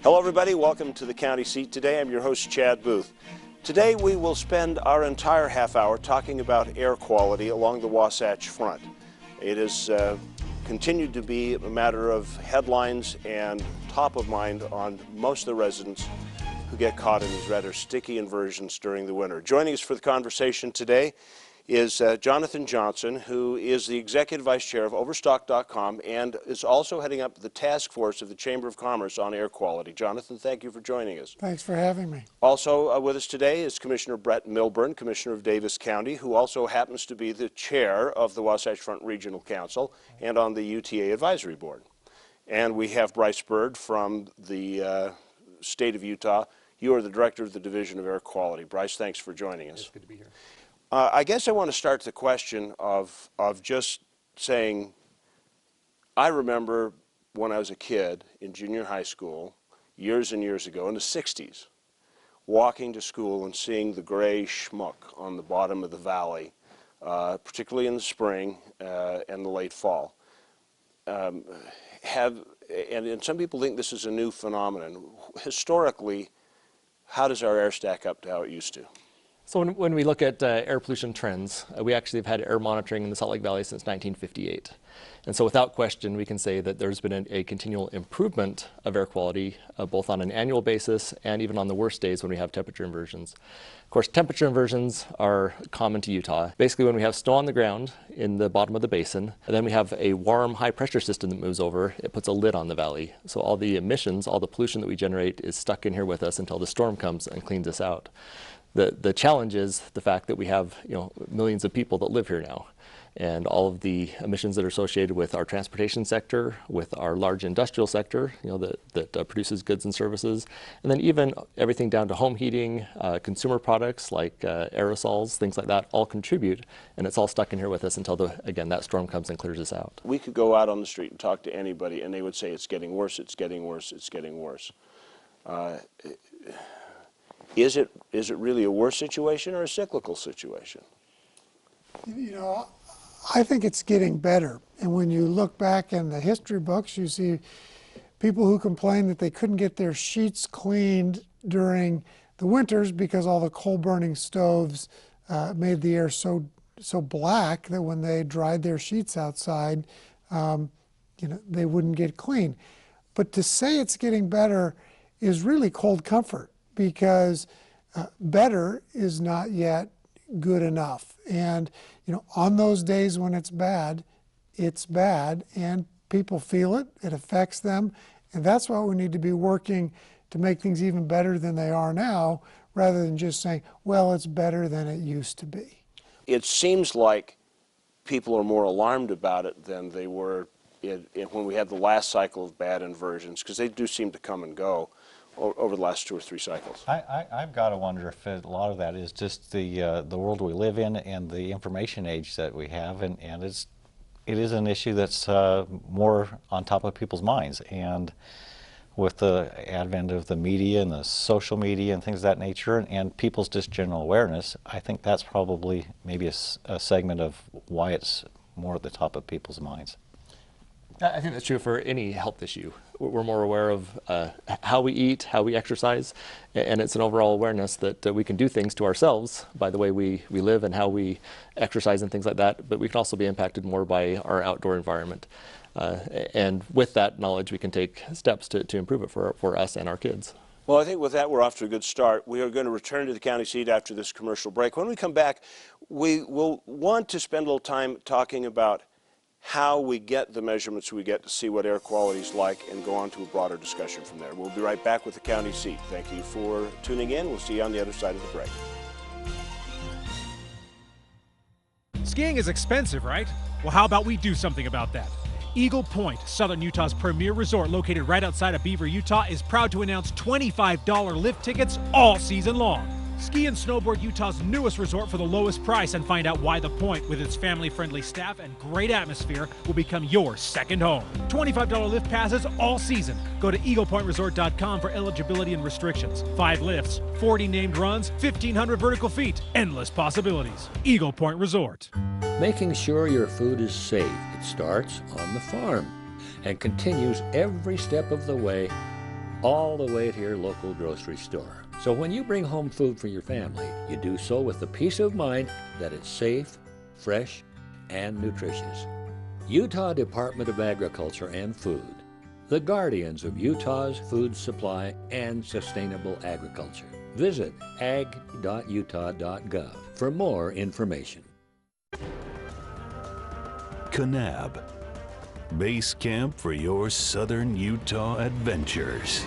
Hello everybody, welcome to the county seat today. I'm your host Chad Booth. Today we will spend our entire half hour talking about air quality along the Wasatch Front. It has continued to be a matter of headlines and top of mind on most of the residents who get caught in these rather sticky inversions during the winter. Joining us for the conversation today is Jonathan Johnson, who is the Executive Vice Chair of Overstock.com and is also heading up the task force of the Chamber of Commerce on air quality. Jonathan, thank you for joining us. Thanks for having me. Also with us today is Commissioner Bret Millburn, Commissioner of Davis County, who also happens to be the chair of the Wasatch Front Regional Council and on the UTA Advisory Board. And we have Bryce from the state of Utah. You are the Director of the Division of Air Quality. Bryce, thanks for joining us. It's good to be here. I guess I want to start the question of just saying, I remember when I was a kid in junior high school, years and years ago, in the 60s, walking to school and seeing the gray schmuck on the bottom of the valley, particularly in the spring and the late fall. And some people think this is a new phenomenon. Historically, how does our air stack up to how it used to? So when we look at air pollution trends, we actually have had air monitoring in the Salt Lake Valley since 1958. And so without question, we can say that there's been a continual improvement of air quality, both on an annual basis and even on the worst days when we have temperature inversions. Of course, temperature inversions are common to Utah. Basically, when we have snow on the ground in the bottom of the basin, and then we have a warm, high-pressure system that moves over, it puts a lid on the valley. So all the emissions, all the pollution that we generate is stuck in here with us until the storm comes and cleans us out. The challenge is the fact that we have millions of people that live here now, and all of the emissions that are associated with our transportation sector, with our large industrial sector, that produces goods and services, and then even everything down to home heating, consumer products like aerosols, things like that, all contribute, and it's all stuck in here with us until again that storm comes and clears us out. We could go out on the street and talk to anybody, and they would say it's getting worse, it's getting worse, it's getting worse. Is it really a worse situation or a cyclical situation? I think it's getting better. And when you look back in the history books, you see people who complain that they couldn't get their sheets cleaned during the winters because all the coal-burning stoves made the air so black that when they dried their sheets outside, they wouldn't get clean. But to say it's getting better is really cold comfort, because better is not yet good enough. And on those days when it's bad, and people feel it, it affects them, and that's why we need to be working to make things even better than they are now, rather than just saying, well, it's better than it used to be. It seems like people are more alarmed about it than they were when we had the last cycle of bad inversions, because they do seem to come and go over the last 2 or 3 cycles. I've got to wonder if a lot of that is just the world we live in and the information age that we have, and it is an issue that's more on top of people's minds. And with the advent of the media and the social media and things of that nature, and people's just general awareness, I think that's probably maybe a segment of why it's more at the top of people's minds. I think that's true for any health issue. We're more aware of how we eat, how we exercise, and it's an overall awareness that we can do things to ourselves by the way we live and how we exercise and things like that, but we can also be impacted more by our outdoor environment. And with that knowledge, we can take steps to improve it for us and our kids. Well, I think with that, we're off to a good start. We are going to return to the county seat after this commercial break. When we come back, we will want to spend a little time talking about how we get the measurements we get to see what air quality is like and go on to a broader discussion from there. We'll be right back with the county seat. Thank you for tuning in. We'll see you on the other side of the break. Skiing is expensive, right? Well, how about we do something about that? Eagle Point, Southern Utah's premier resort located right outside of Beaver, Utah, is proud to announce $25 lift tickets all season long. Ski and snowboard Utah's newest resort for the lowest price, and find out why the Point, with its family-friendly staff and great atmosphere, will become your second home. $25 lift passes all season. Go to eaglepointresort.com for eligibility and restrictions. 5 lifts, 40 named runs, 1,500 vertical feet. Endless possibilities. Eagle Point Resort. Making sure your food is safe. It starts on the farm and continues every step of the way all the way to your local grocery store. So when you bring home food for your family, you do so with the peace of mind that it's safe, fresh, and nutritious. Utah Department of Agriculture and Food, the guardians of Utah's food supply and sustainable agriculture. Visit ag.utah.gov for more information. Kanab, base camp for your southern Utah adventures.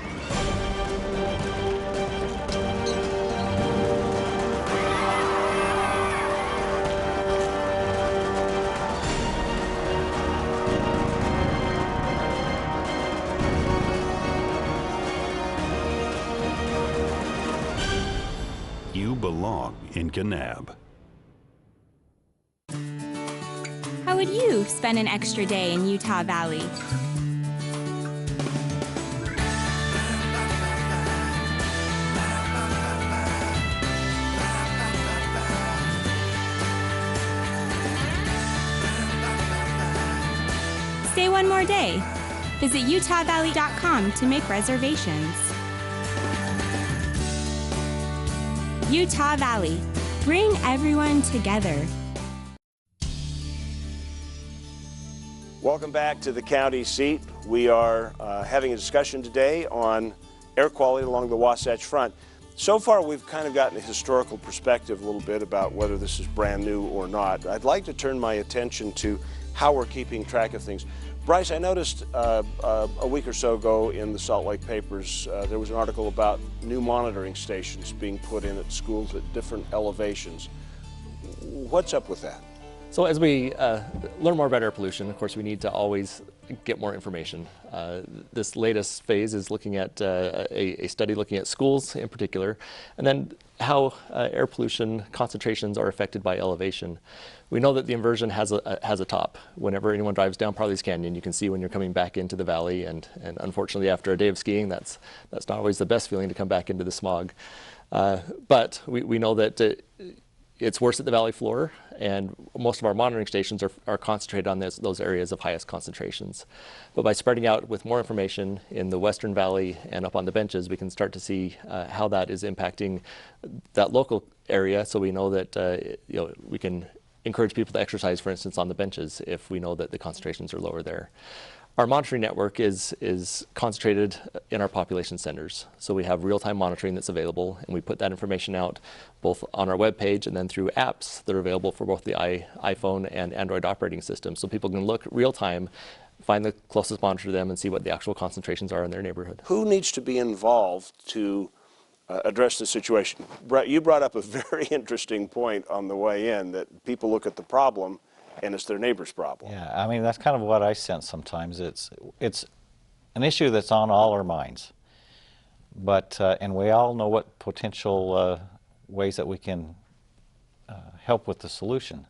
You belong in Kanab. How would you spend an extra day in Utah Valley? Stay one more day. Visit utahvalley.com to make reservations. Utah Valley. Bring everyone together. Welcome back to the county seat. We are having a discussion today on air quality along the Wasatch Front. So far, we've kind of gotten a historical perspective a little bit about whether this is brand new or not. I'd like to turn my attention to how we're keeping track of things. Bryce, I noticed a week or so ago in the Salt Lake papers, there was an article about new monitoring stations being put in at schools at different elevations. What's up with that? So as we learn more about air pollution, of course, we need to always get more information. This latest phase is looking at a study looking at schools in particular, and then how air pollution concentrations are affected by elevation. We know that the inversion has a top. Whenever anyone drives down Parley's Canyon, you can see when you're coming back into the valley, and unfortunately after a day of skiing, that's not always the best feeling to come back into the smog. But we know that it's worse at the valley floor, and most of our monitoring stations are concentrated on those areas of highest concentrations. But by spreading out with more information in the Western Valley and up on the benches, we can start to see how that is impacting that local area, so we know that we can encourage people to exercise, for instance, on the benches if we know that the concentrations are lower there. Our monitoring network is concentrated in our population centers. So we have real-time monitoring that's available, and we put that information out both on our webpage and then through apps that are available for both the iPhone and Android operating systems. So people can look real-time, find the closest monitor to them, and see what the actual concentrations are in their neighborhood. Who needs to be involved to address the situation? Bret, you brought up a very interesting point on the way in, that people look at the problem and it's their neighbor's problem. Yeah, I mean, that's kind of what I sense sometimes. It's an issue that's on all our minds. But, and we all know what potential ways that we can help with the solution.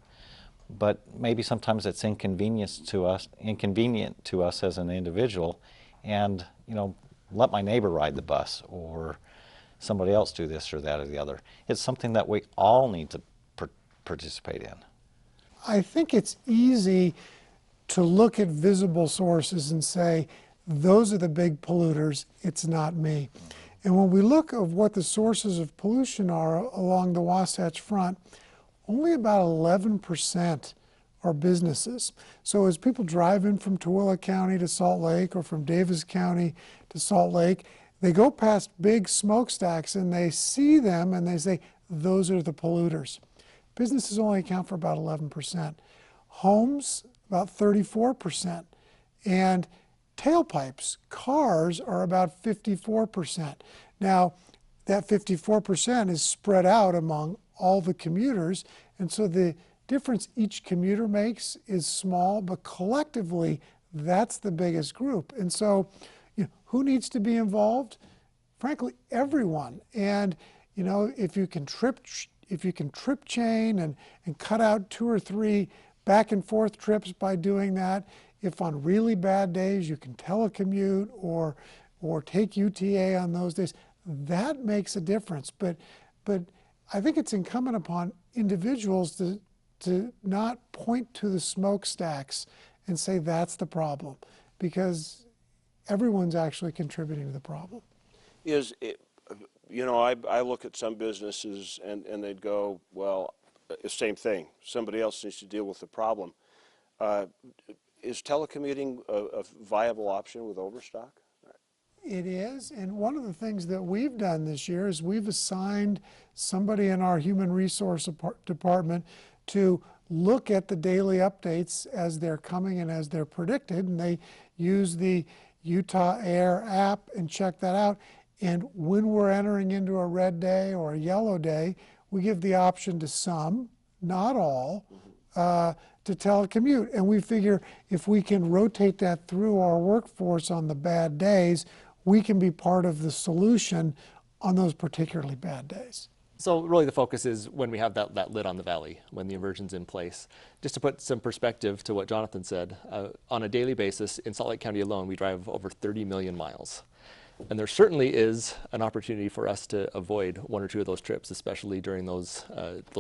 But maybe sometimes it's inconvenient to us as an individual, and, let my neighbor ride the bus, or somebody else do this or that or the other. It's something that we all need to participate in. I think it's easy to look at visible sources and say, those are the big polluters, it's not me. And when we look at what the sources of pollution are along the Wasatch Front, only about 11% are businesses. So as people drive in from Tooele County to Salt Lake, or from Davis County to Salt Lake, they go past big smokestacks and they see them and they say, those are the polluters. Businesses only account for about 11%. Homes, about 34%. And tailpipes, cars, are about 54%. Now, that 54% is spread out among all the commuters, and so the difference each commuter makes is small, but collectively, that's the biggest group. And so, who needs to be involved? Frankly, everyone. And, if you can trip chain and cut out 2 or 3 back and forth trips by doing that, if on really bad days you can telecommute or take UTA on those days, that makes a difference. But I think it's incumbent upon individuals to not point to the smokestacks and say that's the problem, because everyone's actually contributing to the problem. Is it, you know, I look at some businesses and they'd go, well, same thing. Somebody else needs to deal with the problem. Is telecommuting a viable option with overstock? It is, and one of the things that we've done this year is we've assigned somebody in our human resource department to look at the daily updates as they're coming and as they're predicted, and they use the Utah Air app and check that out. And when we're entering into a red day or a yellow day, we give the option to some, not all, to telecommute. And we figure if we can rotate that through our workforce on the bad days, we can be part of the solution on those particularly bad days. So really the focus is when we have that lid on the valley, when the inversion's in place. Just to put some perspective to what Jonathan said, on a daily basis in Salt Lake County alone, we drive over 30 million miles. And there certainly is an opportunity for us to avoid one or two of those trips, especially during those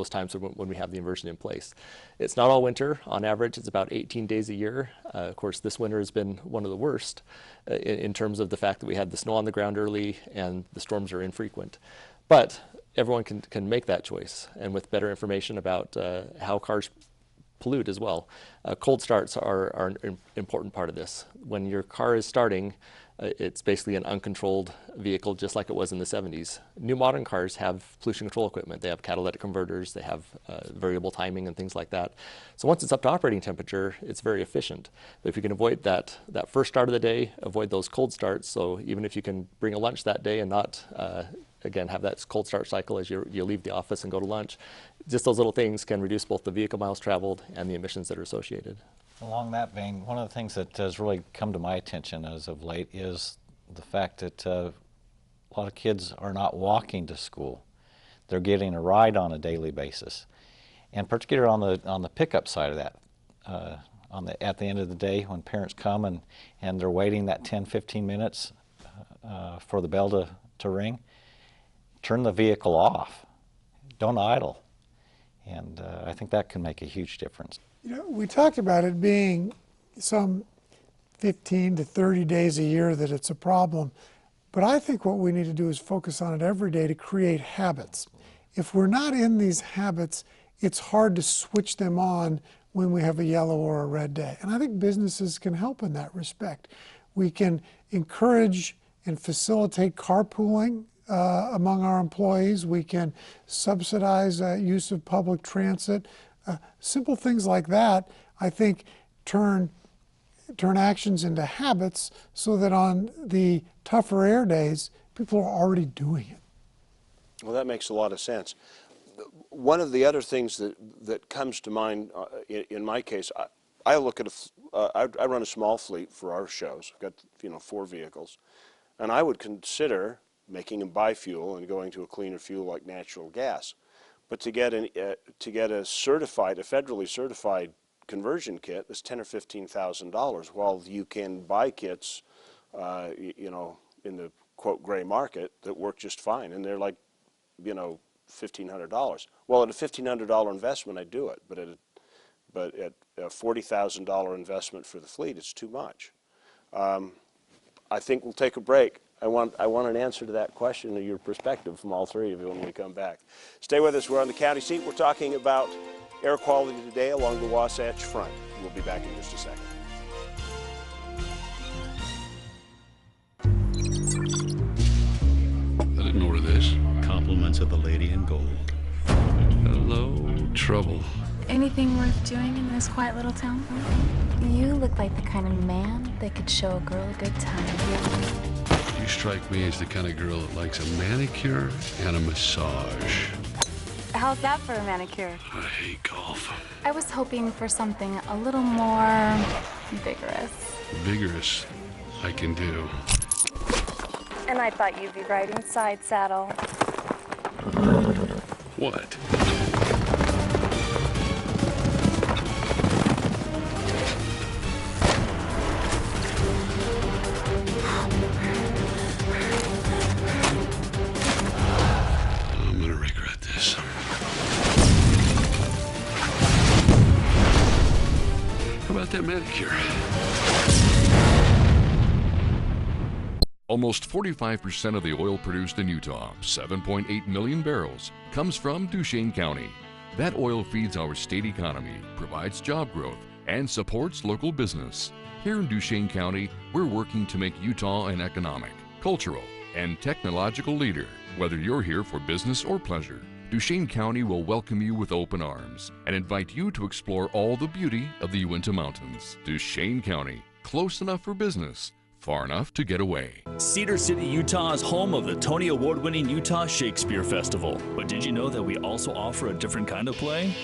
times when we have the inversion in place. It's not all winter. On average, it's about 18 days a year. Of course, this winter has been one of the worst in terms of the fact that we had the snow on the ground early and the storms are infrequent. But everyone can make that choice. And with better information about how cars pollute as well, cold starts are an important part of this. When your car is starting, it's basically an uncontrolled vehicle, just like it was in the 70s. New modern cars have pollution control equipment. They have catalytic converters, they have variable timing and things like that. So once it's up to operating temperature, it's very efficient. But if you can avoid that first start of the day, avoid those cold starts, so even if you can bring a lunch that day and not, again, have that cold start cycle as you leave the office and go to lunch, just those little things can reduce both the vehicle miles traveled and the emissions that are associated. Along that vein, one of the things that has really come to my attention as of late is the fact that a lot of kids are not walking to school. They're getting a ride on a daily basis. And particularly on the pickup side of that, at the end of the day when parents come and they're waiting that 10-15 minutes for the bell to ring, turn the vehicle off. Don't idle. And I think that can make a huge difference. You know, we talked about it being some 15 to 30 days a year that it's a problem, but I think what we need to do is focus on it every day to create habits. If we're not in these habits, it's hard to switch them on when we have a yellow or a red day. And I think businesses can help in that respect. We can encourage and facilitate carpooling among our employees. We can subsidize use of public transit. Simple things like that, I think, turn actions into habits so that on the tougher air days, people are already doing it. Well, that makes a lot of sense. One of the other things that comes to mind in my case, I look at I run a small fleet for our shows. I've got 4 vehicles, and I would consider making them buy-fuel and going to a cleaner fuel like natural gas. But to get a federally certified conversion kit is $10,000 or $15,000, while you can buy kits, in the quote gray market that work just fine, and they're like, $1,500. Well, at a $1,500 investment, I'd do it, but at a $40,000 investment for the fleet, it's too much. I think we'll take a break. I want an answer to that question and your perspective from all three of you when we come back. Stay with us. We're on the county seat. We're talking about air quality today along the Wasatch Front. We'll be back in just a second. I didn't order this. Compliments of the lady in gold. Hello, trouble. Anything worth doing in this quiet little town? You look like the kind of man that could show a girl a good time. You strike me as the kind of girl that likes a manicure and a massage. How's that for a manicure? I hate golf. I was hoping for something a little more vigorous. Vigorous, I can do. And I thought you'd be riding side saddle. What? I'm gonna regret this. How about that manicure? Almost 45% of the oil produced in Utah, 7.8 million barrels, comes from Duchesne County. That oil feeds our state economy, provides job growth, and supports local business. Here in Duchesne County, we're working to make Utah an economic, cultural, and technological leader. Whether you're here for business or pleasure, Duchesne County will welcome you with open arms and invite you to explore all the beauty of the Uinta Mountains. Duchesne County, close enough for business, far enough to get away. Cedar City, Utah is home of the Tony Award-winning Utah Shakespeare Festival. But did you know that we also offer a different kind of play?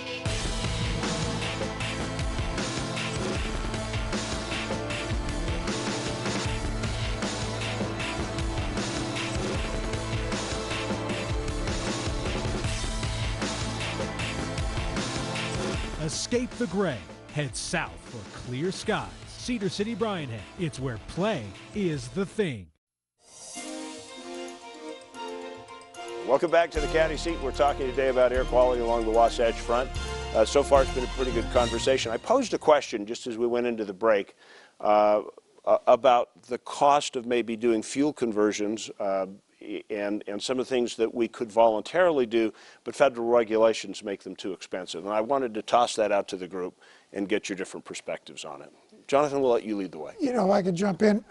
Escape the gray. Head south for clear skies. Cedar City, Bryan Head. It's where play is the thing. Welcome back to the county seat. We're talking today about air quality along the Wasatch Front. So far, it's been a pretty good conversation. I posed a question just as we went into the break about the cost of maybe doing fuel conversions and some of the things that we could voluntarily do, but federal regulations make them too expensive. And I wanted to toss that out to the group and get your different perspectives on it. Jonathan, we'll let you lead the way. You know, I could jump in.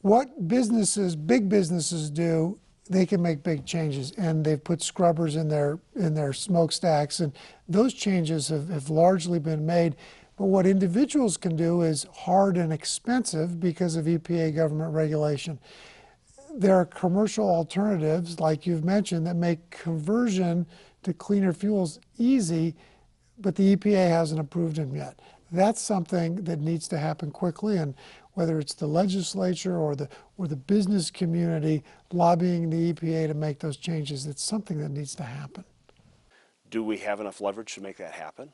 What businesses, big businesses do, they can make big changes, and they've put scrubbers in their smokestacks, and those changes have largely been made. But what individuals can do is hard and expensive because of EPA government regulation. There are commercial alternatives, like you've mentioned, that make conversion to cleaner fuels easy, but the EPA hasn't approved them yet. That's something that needs to happen quickly, and whether it's the legislature or the business community lobbying the EPA to make those changes, it's something that needs to happen. Do we have enough leverage to make that happen?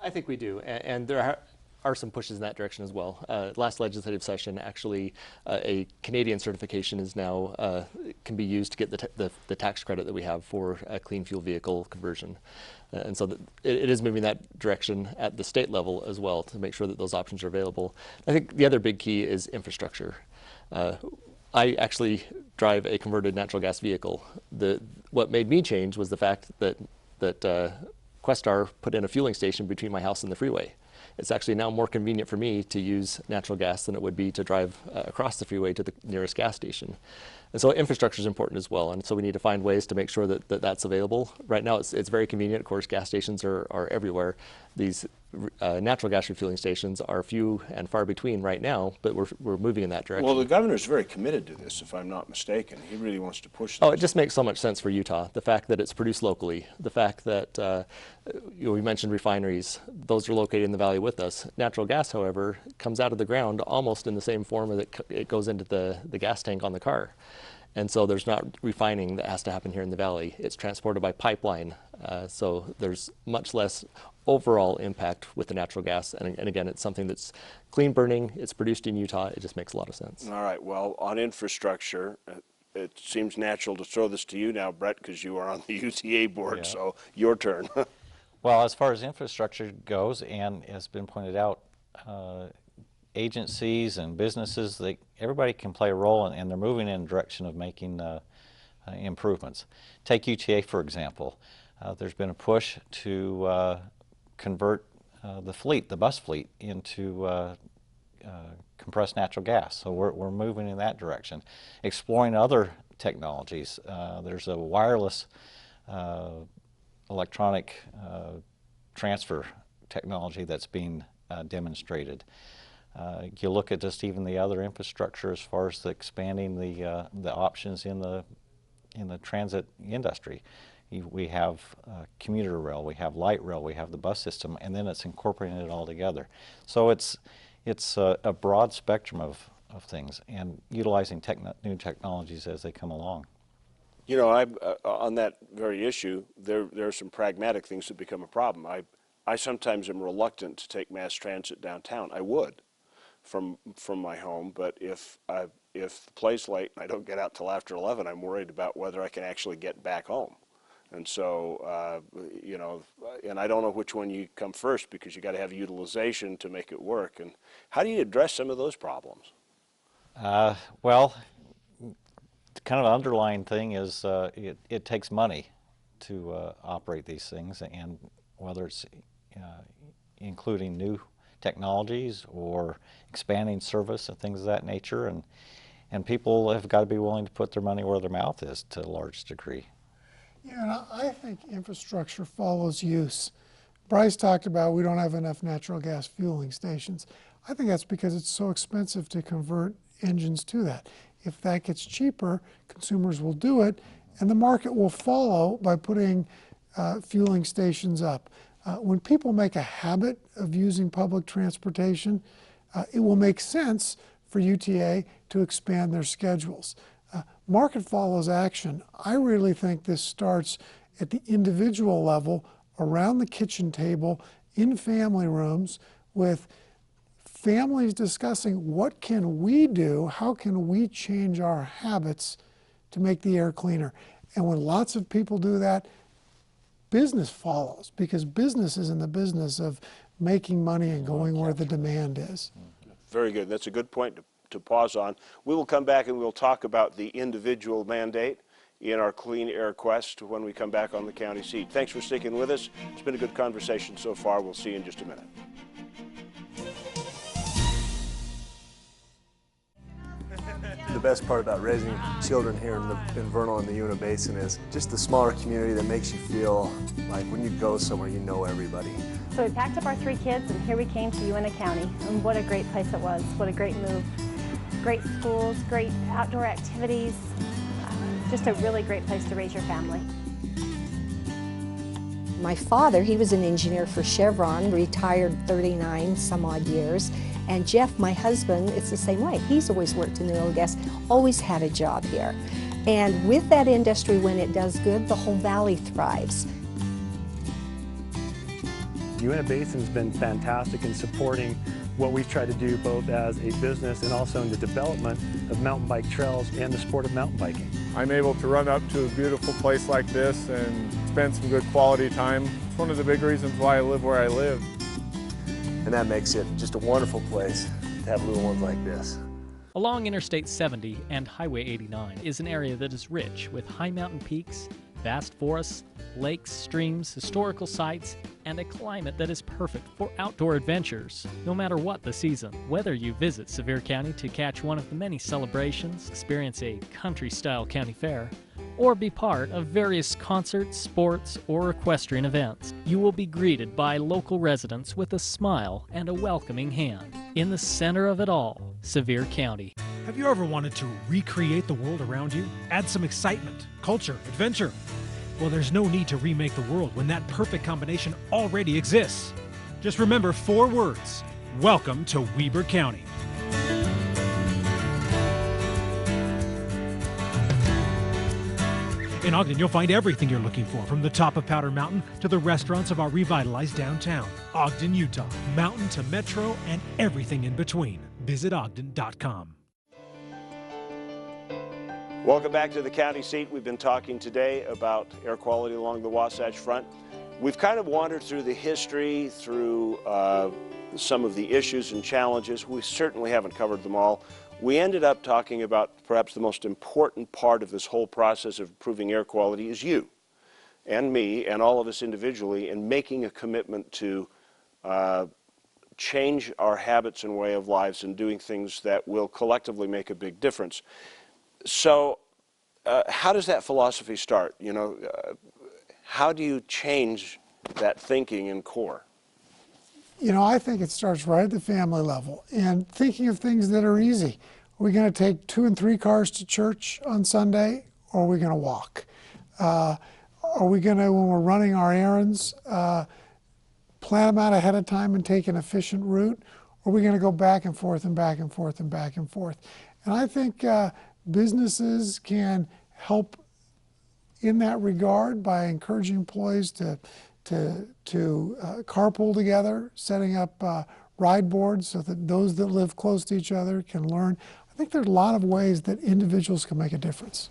I think we do, and there are some pushes in that direction as well. Last legislative session, actually, a Canadian certification is now can be used to get the tax credit that we have for a clean fuel vehicle conversion. And so it is moving that direction at the state level as well to make sure that those options are available. I think the other big key is infrastructure. I actually drive a converted natural gas vehicle. What made me change was the fact that Questar put in a fueling station between my house and the freeway. It's actually now more convenient for me to use natural gas than it would be to drive across the freeway to the nearest gas station. And so infrastructure is important as well, and so we need to find ways to make sure that that's available. Right now it's very convenient. Of course, gas stations are everywhere. These natural gas refueling stations are few and far between right now, but we're moving in that direction. Well, the governor's very committed to this, if I'm not mistaken. He really wants to push this. Oh, it just makes so much sense for Utah. The fact that it's produced locally, the fact that we mentioned refineries, those are located in the valley with us. Natural gas, however, comes out of the ground almost in the same form that it goes into the gas tank on the car. And so there's not refining that has to happen here in the valley. It's transported by pipeline. So there's much less overall impact with the natural gas. And again, it's something that's clean burning. It's produced in Utah. It just makes a lot of sense. All right. Well, on infrastructure, it seems natural to throw this to you now, Bret, because you are on the UTA board. Yeah. So your turn. Well, as far as infrastructure goes, and as been pointed out, agencies and businesses, everybody can play a role, and they're moving in the direction of making improvements. Take UTA, for example. There's been a push to convert the bus fleet into compressed natural gas. So we're moving in that direction. Exploring other technologies. There's a wireless electronic transfer technology that's being demonstrated. You look at just even the other infrastructure as far as expanding the options in the transit industry. We have commuter rail, we have light rail, we have the bus system, and then it's incorporating it all together. So it's a broad spectrum of things, and utilizing new technologies as they come along. You know, on that very issue, there are some pragmatic things that become a problem. I sometimes am reluctant to take mass transit downtown. I would from my home, but if the play's late and I don't get out till after 11, I'm worried about whether I can actually get back home. And so, you know, and I don't know which one you come first, because you got to have utilization to make it work. And how do you address some of those problems? Well, the kind of underlying thing is it takes money to operate these things, and whether it's including new technologies or expanding service and things of that nature, and people have got to be willing to put their money where their mouth is to a large degree. Yeah, and I think infrastructure follows use. Bryce talked about we don't have enough natural gas fueling stations. I think that's because it's so expensive to convert engines to that. If that gets cheaper, consumers will do it, and the market will follow by putting fueling stations up. When people make a habit of using public transportation, it will make sense for UTA to expand their schedules. Market follows action. I really think this starts at the individual level, around the kitchen table, in family rooms, with families discussing what can we do, how can we change our habits to make the air cleaner. And when lots of people do that, business follows, because business is in the business of making money and going where the demand is. Very good. That's a good point to pause on. We will come back and we'll talk about the individual mandate in our Clean Air Quest when we come back on the county seat. Thanks for sticking with us. It's been a good conversation so far. We'll see you in just a minute. The best part about raising children here in Vernal and the Uinta Basin is just the smaller community that makes you feel like when you go somewhere you know everybody. So we packed up our 3 kids and here we came to Uinta County, and what a great place it was. What a great move. Great schools, great outdoor activities, just a really great place to raise your family. My father, he was an engineer for Chevron, retired 39 some odd years. And Jeff, my husband, it's the same way. He's always worked in the oil and gas, always had a job here. And with that industry, when it does good, the whole valley thrives. The Uinta Basin's been fantastic in supporting what we've tried to do both as a business and also in the development of mountain bike trails and the sport of mountain biking. I'm able to run up to a beautiful place like this and spend some good quality time. It's one of the big reasons why I live where I live. And that makes it just a wonderful place to have little ones like this. Along Interstate 70 and Highway 89 is an area that is rich with high mountain peaks, vast forests, lakes, streams, historical sites, and a climate that is perfect for outdoor adventures, no matter what the season. Whether you visit Sevier County to catch one of the many celebrations, experience a country-style county fair, or be part of various concerts, sports, or equestrian events, you will be greeted by local residents with a smile and a welcoming hand. In the center of it all, Sevier County. Have you ever wanted to recreate the world around you? Add some excitement, culture, adventure? Well, there's no need to remake the world when that perfect combination already exists. Just remember 4 words. Welcome to Weber County. In Ogden, you'll find everything you're looking for, from the top of Powder Mountain to the restaurants of our revitalized downtown. Ogden, Utah, mountain to metro and everything in between. Visit Ogden.com. Welcome back to the county seat. We've been talking today about air quality along the Wasatch Front. We've kind of wandered through the history, through some of the issues and challenges. We certainly haven't covered them all. We ended up talking about perhaps the most important part of this whole process of improving air quality is you and me and all of us individually in making a commitment to change our habits and way of lives and doing things that will collectively make a big difference. So how does that philosophy start? You know, how do you change that thinking in core? You know, I think it starts right at the family level and thinking of things that are easy. Are we going to take 2 and 3 cars to church on Sunday, or are we going to walk? Are we going to, when we're running our errands, plan them out ahead of time and take an efficient route? Or are we going to go back and forth and back and forth and back and forth? And I think businesses can help in that regard by encouraging employees to carpool together, setting up ride boards so that those that live close to each other can learn. I think there are a lot of ways that individuals can make a difference.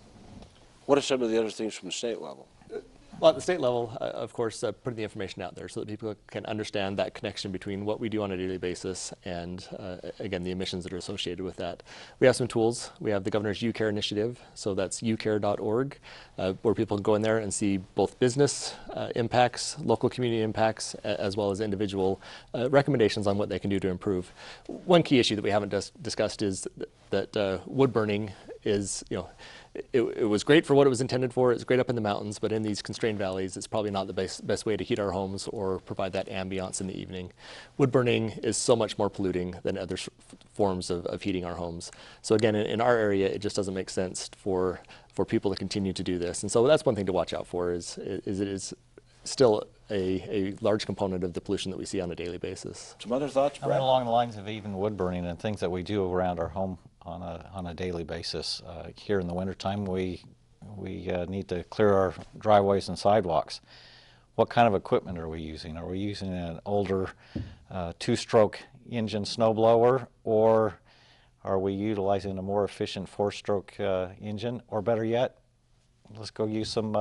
What are some of the other things from the state level? Well, at the state level, of course, putting the information out there so that people can understand that connection between what we do on a daily basis and, again, the emissions that are associated with that. We have some tools. We have the Governor's UCare initiative, so that's ucare.org, where people can go in there and see both business impacts, local community impacts, as well as individual recommendations on what they can do to improve. One key issue that we haven't discussed is that wood burning is, it was great for what it was intended for. It's great up in the mountains, but in these constrained valleys, it's probably not the best way to heat our homes or provide that ambiance in the evening. Wood burning is so much more polluting than other forms of heating our homes. So again, in our area, it just doesn't make sense for people to continue to do this. And so that's one thing to watch out for is it is still a large component of the pollution that we see on a daily basis. Some other thoughts, Bret? Along the lines of even wood burning and things that we do around our home on a daily basis. Here in the wintertime, we need to clear our driveways and sidewalks. What kind of equipment are we using? Are we using an older two-stroke engine snowblower, or are we utilizing a more efficient four-stroke engine? Or better yet, let's go use some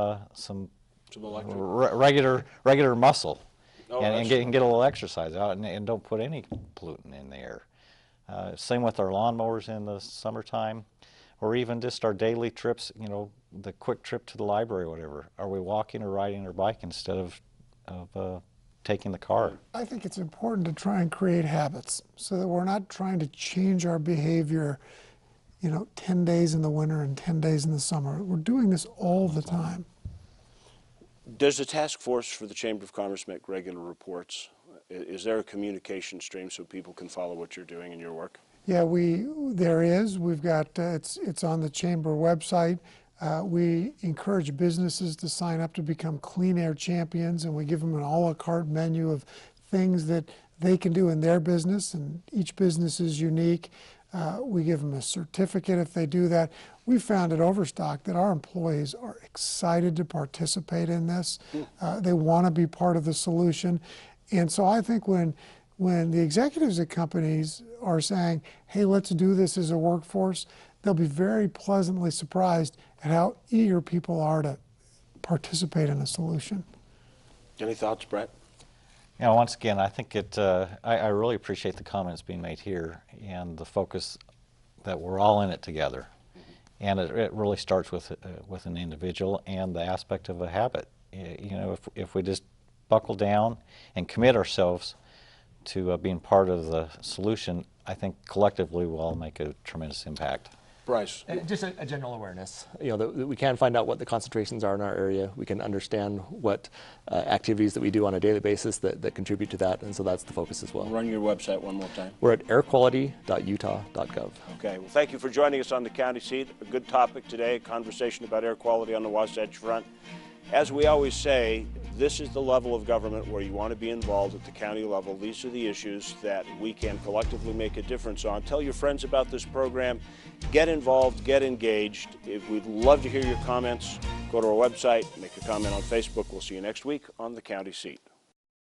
regular muscle and get a little exercise out and don't put any pollutant in the air. Same with our lawnmowers in the summertime, or even just our daily trips, the quick trip to the library or whatever. Are we walking or riding our bike instead of taking the car? I think it's important to try and create habits so that we're not trying to change our behavior, 10 days in the winter and 10 days in the summer. We're doing this all the time. Does the task force for the Chamber of Commerce make regular reports? Is there a communication stream so people can follow what you're doing in your work? Yeah, there is. We've got, it's on the Chamber website. We encourage businesses to sign up to become clean air champions, and we give them an a la carte menu of things that they can do in their business, and each business is unique. We give them a certificate if they do that. We found at Overstock that our employees are excited to participate in this. They want to be part of the solution. And so I think when the executives at companies are saying, hey, let's do this as a workforce, they'll be very pleasantly surprised at how eager people are to participate in a solution. Any thoughts, Bret? Once again, I think I really appreciate the comments being made here and the focus that we're all in it together. And it really starts with an individual and the aspect of a habit. If we just buckle down and commit ourselves to being part of the solution, I think collectively we'll all make a tremendous impact. Bryce? Just a general awareness, that we can find out what the concentrations are in our area. We can understand what activities that we do on a daily basis that contribute to that, and so that's the focus as well. Run your website one more time. We're at airquality.utah.gov. Okay, well, thank you for joining us on the County Seat. A good topic today, a conversation about air quality on the Wasatch Front. As we always say, this is the level of government where you want to be involved at the county level. These are the issues that we can collectively make a difference on. Tell your friends about this program. Get involved, get engaged. We'd love to hear your comments. Go to our website, make a comment on Facebook. We'll see you next week on the County Seat.